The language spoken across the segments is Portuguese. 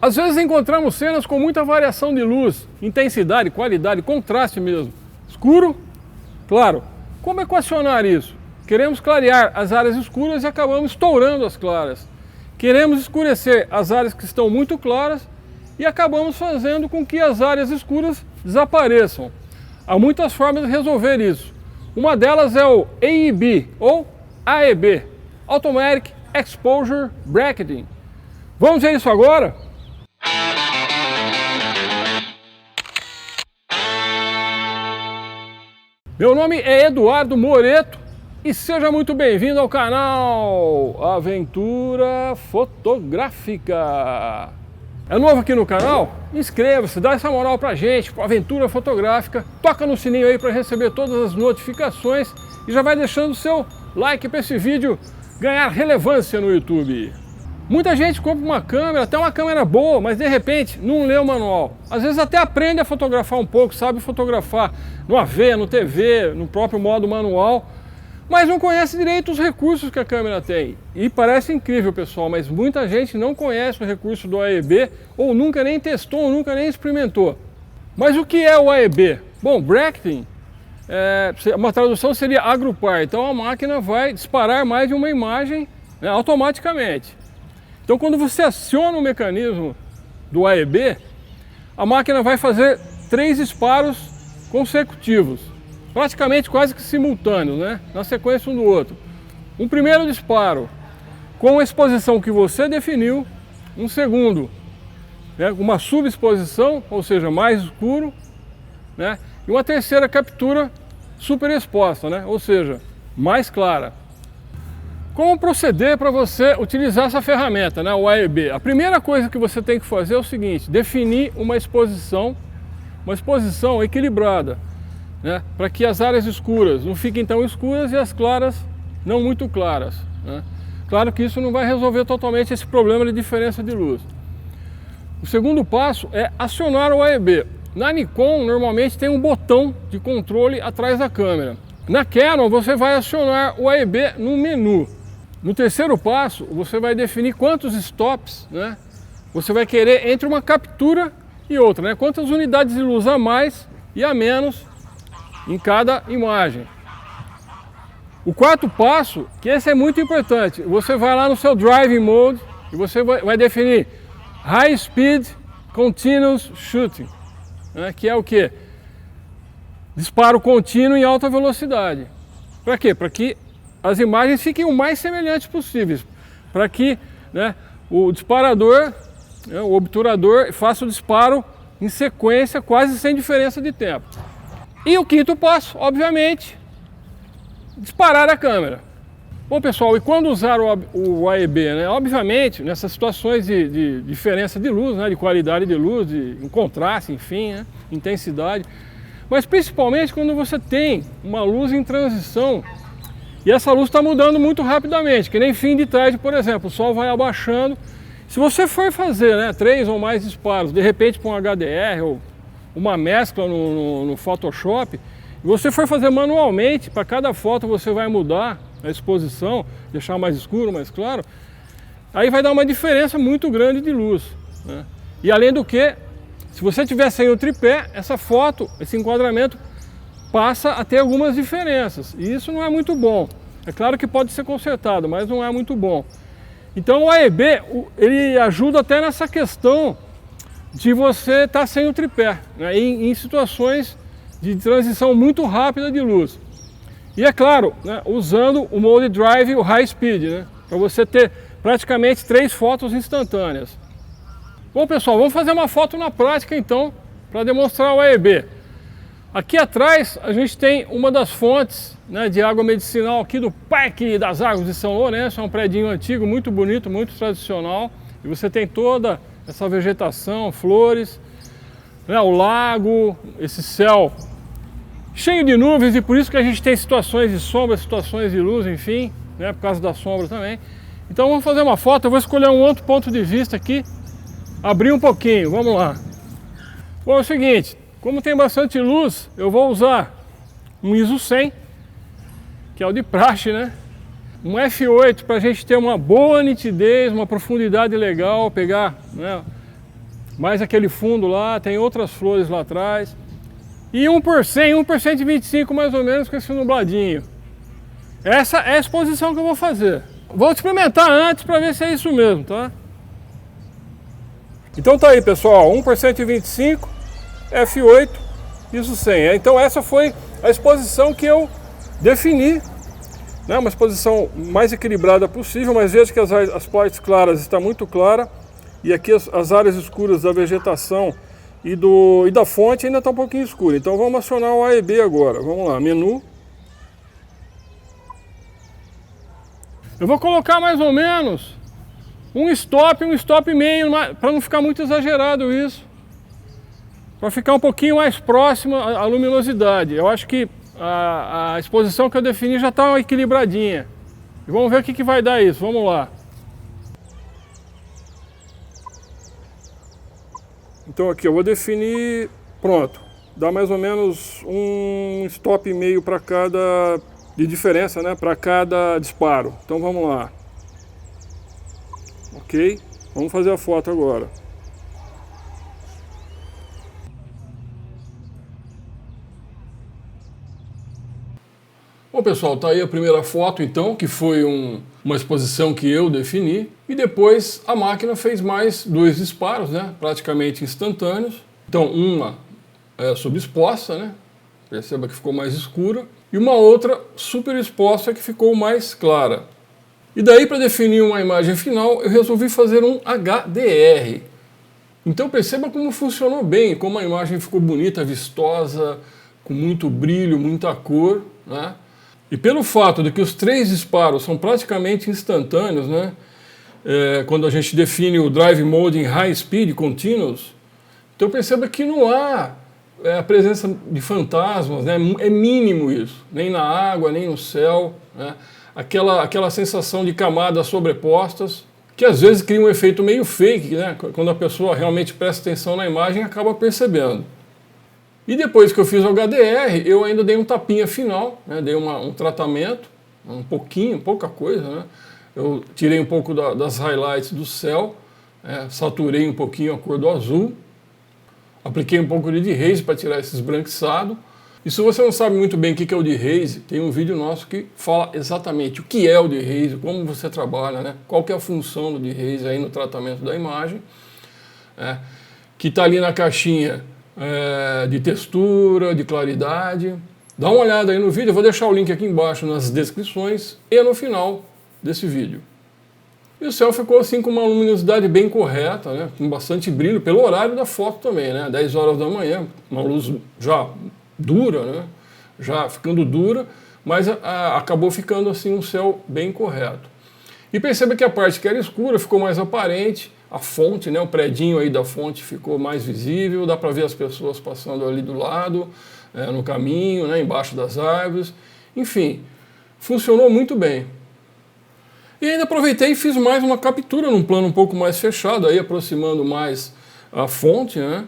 Às vezes encontramos cenas com muita variação de luz, intensidade, qualidade, contraste mesmo. Escuro, claro. Como equacionar isso? Queremos clarear as áreas escuras e acabamos estourando as claras. Queremos escurecer as áreas que estão muito claras e acabamos fazendo com que as áreas escuras desapareçam. Há muitas formas de resolver isso. Uma delas é o AEB, ou AEB, Automatic Exposure Bracketing. Vamos ver isso agora? Meu nome é Eduardo Moreto e seja muito bem-vindo ao canal Aventura Fotográfica. É novo aqui no canal? Inscreva-se, dá essa moral pra gente, com Aventura Fotográfica, toca no sininho aí para receber todas as notificações e já vai deixando o seu like para esse vídeo ganhar relevância no YouTube. Muita gente compra uma câmera, até uma câmera boa, mas de repente não lê o manual. Às vezes até aprende a fotografar um pouco, sabe fotografar no AV, no TV, no próprio modo manual, mas não conhece direito os recursos que a câmera tem. E parece incrível, pessoal, mas muita gente não conhece o recurso do AEB, ou nunca nem testou, ou nunca nem experimentou. Mas o que é o AEB? Bom, bracketing, uma tradução seria agrupar. Então a máquina vai disparar mais de uma imagem, né, automaticamente. Então quando você aciona o mecanismo do AEB, a máquina vai fazer 3 disparos consecutivos, praticamente quase que simultâneos, né? Na sequência um do outro. Um primeiro disparo com a exposição que você definiu, um segundo, né, uma subexposição, ou seja, mais escuro, né, e uma terceira captura super exposta, né, ou seja, mais clara. Como proceder para você utilizar essa ferramenta, né, o AEB? A primeira coisa que você tem que fazer é o seguinte: definir uma exposição equilibrada, né, para que as áreas escuras não fiquem tão escuras e as claras não muito claras, né? Claro que isso não vai resolver totalmente esse problema de diferença de luz. O segundo passo é acionar o AEB. Na Nikon, normalmente tem um botão de controle atrás da câmera. Na Canon, você vai acionar o AEB no menu. No terceiro passo, você vai definir quantos stops, né, você vai querer entre uma captura e outra, né, quantas unidades de luz a mais e a menos em cada imagem. O quarto passo, que esse é muito importante, você vai lá no seu Driving Mode e você vai definir High Speed Continuous Shooting, né, que é o que? Disparo contínuo em alta velocidade. Para quê? Para que as imagens fiquem o mais semelhantes possíveis, para que, né, o disparador, né, o obturador, faça o disparo em sequência, quase sem diferença de tempo. E o quinto passo, obviamente, disparar a câmera. Bom, pessoal, e quando usar o AEB? Né? Obviamente, nessas situações de diferença de luz, né, de qualidade de luz, de contraste, enfim, né, intensidade, mas principalmente quando você tem uma luz em transição e essa luz está mudando muito rapidamente, que nem fim de tarde, por exemplo, o sol vai abaixando. Se você for fazer, né, 3 ou mais disparos, de repente com um HDR ou uma mescla no Photoshop, e você for fazer manualmente, para cada foto você vai mudar a exposição, deixar mais escuro, mais claro, aí vai dar uma diferença muito grande de luz, né? E além do que, se você tiver sem o tripé, essa foto, esse enquadramento passa a ter algumas diferenças, e isso não é muito bom. É claro que pode ser consertado, mas não é muito bom. Então o AEB, ele ajuda até nessa questão de você estar sem o tripé, né, em situações de transição muito rápida de luz. E é claro, né, usando o Mode Drive, o High Speed, né, para você ter praticamente 3 fotos instantâneas. Bom, pessoal, vamos fazer uma foto na prática então, para demonstrar o AEB. Aqui atrás a gente tem uma das fontes, né, de água medicinal aqui do Parque das Águas de São Lourenço. É um predinho antigo, muito bonito, muito tradicional. E você tem toda essa vegetação, flores, né, o lago, esse céu cheio de nuvens, e por isso que a gente tem situações de sombra, situações de luz, enfim, né, por causa da sombra também. Então vamos fazer uma foto. Eu vou escolher um outro ponto de vista aqui, abrir um pouquinho, vamos lá. Bom, é o seguinte, como tem bastante luz, eu vou usar um ISO 100, que é o de praxe, né? Um F8 para a gente ter uma boa nitidez, uma profundidade legal, pegar, né, mais aquele fundo lá, tem outras flores lá atrás. E 1 por 100, 1 por 125 mais ou menos com esse nubladinho. Essa é a exposição que eu vou fazer. Vou experimentar antes para ver se é isso mesmo, tá? Então tá aí, pessoal, 1 por 125, F8, piso 100. Então essa foi a exposição que eu defini, né? Uma exposição mais equilibrada possível, mas veja que as partes claras estão muito claras e aqui as áreas escuras da vegetação e da fonte ainda está um pouquinho escura. Então vamos acionar o AEB agora. Vamos lá, menu. Eu vou colocar mais ou menos um stop e meio, para não ficar muito exagerado isso. Para ficar um pouquinho mais próximo à luminosidade. Eu acho que a exposição que eu defini já está equilibradinha. E vamos ver o que vai dar isso. Vamos lá. Então aqui eu vou definir, pronto. Dá mais ou menos um stop e meio para cada, de diferença, né? Para cada disparo. Então vamos lá. Ok? Vamos fazer a foto agora. Bom, pessoal, tá aí a primeira foto então, que foi uma exposição que eu defini, e depois a máquina fez mais 2 disparos, né, praticamente instantâneos. Então uma é subexposta, né, perceba que ficou mais escura, e uma outra super exposta que ficou mais clara. E daí, para definir uma imagem final, eu resolvi fazer um HDR. Então perceba como funcionou bem, como a imagem ficou bonita, vistosa, com muito brilho, muita cor, né? E pelo fato de que os 3 disparos são praticamente instantâneos, né? Quando a gente define o Drive Mode em High Speed Continuous, então perceba que não há a presença de fantasmas, né? É mínimo isso, nem na água, nem no céu, né? Aquela sensação de camadas sobrepostas, que às vezes cria um efeito meio fake, né? Quando a pessoa realmente presta atenção na imagem, acaba percebendo. E depois que eu fiz o HDR, eu ainda dei um tapinha final, né? Dei um tratamento, pouca coisa, né? Eu tirei um pouco das highlights do céu, saturei um pouquinho a cor do azul, apliquei um pouco de dehaze para tirar esse esbranquiçado. E se você não sabe muito bem o que é o dehaze, tem um vídeo nosso que fala exatamente o que é o dehaze, como você trabalha, né? Qual que é a função do dehaze aí no tratamento da imagem, que está ali na caixinha de textura, de claridade. Dá uma olhada aí no vídeo, eu vou deixar o link aqui embaixo nas descrições e no final desse vídeo. E o céu ficou assim com uma luminosidade bem correta, né? Com bastante brilho, pelo horário da foto também, né? 10 horas da manhã, uma luz já dura, né? Já ficando dura, mas acabou ficando assim um céu bem correto. E perceba que a parte que era escura ficou mais aparente, a fonte, né? O predinho aí da fonte ficou mais visível, dá para ver as pessoas passando ali do lado, no caminho, né? Embaixo das árvores, enfim, funcionou muito bem. E ainda aproveitei e fiz mais uma captura num plano um pouco mais fechado, aí aproximando mais a fonte, né?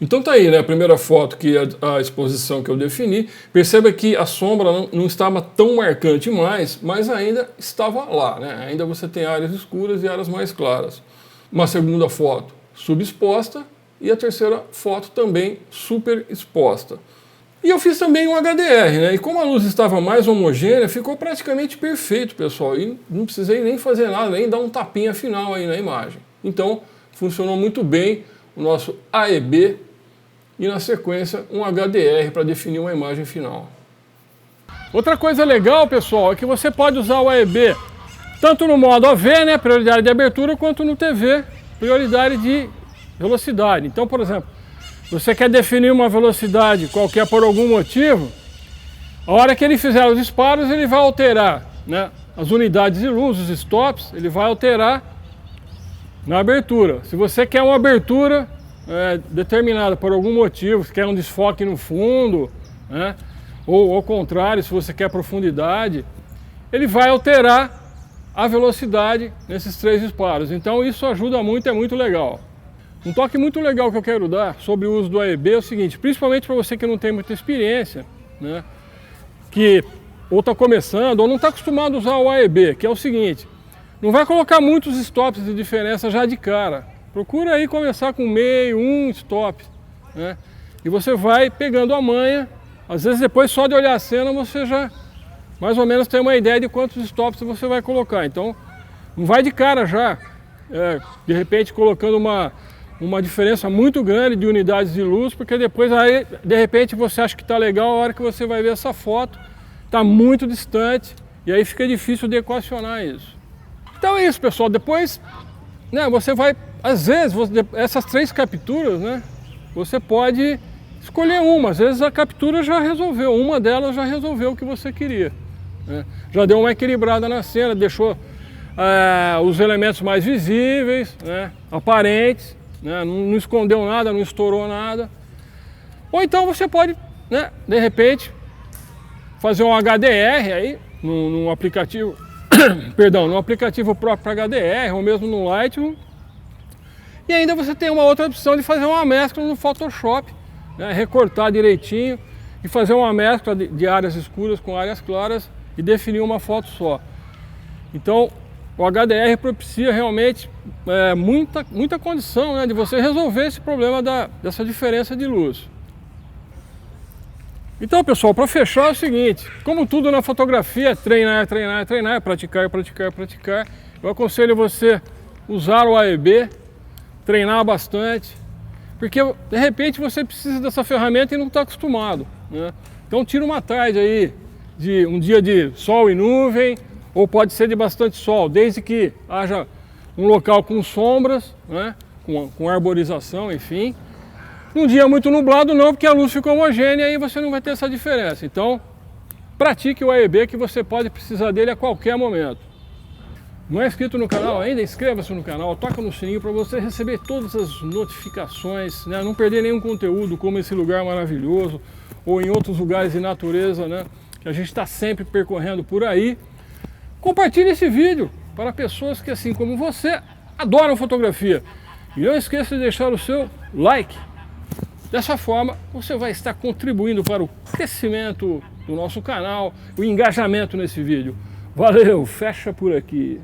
Então tá aí, né, a primeira foto, que é a exposição que eu defini. Perceba que a sombra não estava tão marcante mais, mas ainda estava lá, né? Ainda você tem áreas escuras e áreas mais claras. Uma segunda foto subexposta e a terceira foto também super exposta. E eu fiz também um HDR, né? E como a luz estava mais homogênea, ficou praticamente perfeito, pessoal. E não precisei nem fazer nada, nem dar um tapinha final aí na imagem. Então, funcionou muito bem o nosso AEB e, na sequência, um HDR para definir uma imagem final. Outra coisa legal, pessoal, é que você pode usar o AEB tanto no modo AV, né, prioridade de abertura, quanto no TV, prioridade de velocidade. Então, por exemplo, você quer definir uma velocidade qualquer por algum motivo, a hora que ele fizer os disparos, ele vai alterar, né, as unidades de luz, os stops, ele vai alterar na abertura. Se você quer uma abertura determinada por algum motivo, se quer um desfoque no fundo, né, ou ao contrário, se você quer profundidade, ele vai alterar a velocidade nesses 3 disparos. Então isso ajuda muito, é muito legal. Um toque muito legal que eu quero dar sobre o uso do AEB é o seguinte, principalmente para você que não tem muita experiência, né, que ou está começando ou não está acostumado a usar o AEB, que é o seguinte, não vai colocar muitos stops de diferença já de cara. Procura aí começar com meio, um stop, né? E você vai pegando a manha. Às vezes depois só de olhar a cena você já mais ou menos tem uma ideia de quantos stops você vai colocar. Então não vai de cara já, de repente colocando uma diferença muito grande de unidades de luz, porque depois aí de repente você acha que está legal, a hora que você vai ver essa foto está muito distante e aí fica difícil de equacionar isso. Então é isso, pessoal. Depois, né, você vai, às vezes, essas 3 capturas, né, você pode escolher uma. Às vezes a captura já resolveu, uma delas já resolveu o que você queria, né? Já deu uma equilibrada na cena, deixou os elementos mais visíveis, né, aparentes, né, não escondeu nada, não estourou nada. Ou então você pode, né, de repente, fazer um HDR aí, num aplicativo, perdão, num aplicativo próprio para HDR, ou mesmo no Lightroom. E ainda você tem uma outra opção de fazer uma mescla no Photoshop, né, recortar direitinho e fazer uma mescla de áreas escuras com áreas claras e definir uma foto só. Então o HDR propicia realmente muita condição, né, de você resolver esse problema dessa diferença de luz. Então, pessoal, para fechar é o seguinte: como tudo na fotografia é treinar, treinar, treinar, praticar, praticar, praticar, eu aconselho você usar o AEB, treinar bastante, porque de repente você precisa dessa ferramenta e não está acostumado, né? Então tira uma tarde aí, de um dia de sol e nuvem, ou pode ser de bastante sol, desde que haja um local com sombras, né, com arborização, enfim. Num dia muito nublado não, porque a luz fica homogênea e aí você não vai ter essa diferença. Então, pratique o AEB, que você pode precisar dele a qualquer momento. Não é inscrito no canal ainda? Inscreva-se no canal, toca no sininho para você receber todas as notificações, né? Não perder nenhum conteúdo como esse lugar maravilhoso ou em outros lugares de natureza, né, que a gente está sempre percorrendo por aí. Compartilhe esse vídeo para pessoas que, assim como você, adoram fotografia. E não esqueça de deixar o seu like. Dessa forma, você vai estar contribuindo para o crescimento do nosso canal, o engajamento nesse vídeo. Valeu, fecha por aqui.